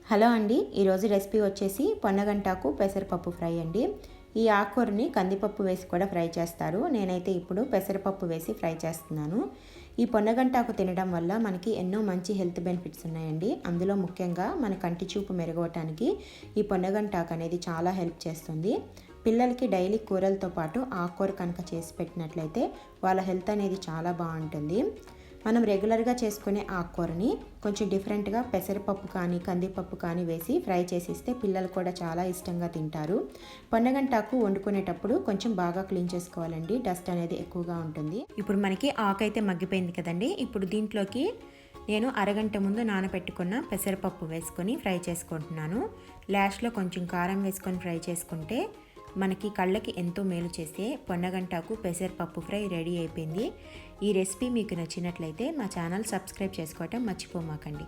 Hello అండి, ఈరోజు recipe వచ్చేసి పొన్నగంటాకు పెసరపప్పు ఫ్రై అండి. ఈ ఆకుకూరని కందిపప్పు వేసి కూడా ఫ్రై చేస్తారు. నేనైతే ఇప్పుడు పెసరపప్పు వేసి ఫ్రై చేస్తున్నాను. ఈ పొన్నగంటాకు తినడం వల్ల మనకి ఎన్నో మంచి హెల్త్ బెనిఫిట్స్ ఉన్నాయండి. అందులో ముఖ్యంగా మన కంటి చూపు మెరుగవటానికి ఈ పొన్నగంటాకు అనేది చాలా హెల్ప్ చేస్తుంది. పిల్లలకి డైలీ కూరలతో పాటు ఆకుకూర కనుక చేసి పెట్టినట్లయితే వాళ్ళ హెల్త్ అనేది చాలా బాగుంటుంది. మనం రెగ్యులర్గా చేసుకునే ఆకుకూరని కొంచెం డిఫరెంట్గా పెసరపప్పు కానీ కందిపప్పు కానీ వేసి ఫ్రై చేసిస్తే పిల్లలు కూడా చాలా ఇష్టంగా తింటారు. పొన్నగంటాకు వండుకునేటప్పుడు కొంచెం బాగా క్లీన్ చేసుకోవాలండి, డస్ట్ అనేది ఎక్కువగా ఉంటుంది. ఇప్పుడు మనకి ఆకు అయితే మగ్గిపోయింది కదండి. ఇప్పుడు దీంట్లోకి నేను అరగంట ముందు నానబెట్టుకున్న పెసరపప్పు వేసుకొని ఫ్రై చేసుకుంటున్నాను. లాస్ట్లో కొంచెం కారం వేసుకొని ఫ్రై చేసుకుంటే మనకి కళ్ళకి ఎంతో మేలు చేసే పొన్నగంటాకు పెసరపప్పు ఫ్రై రెడీ అయిపోయింది. ఈ రెసిపీ మీకు నచ్చినట్లయితే మా ఛానల్ సబ్స్క్రైబ్ చేసుకోవటం మర్చిపోమాకండి.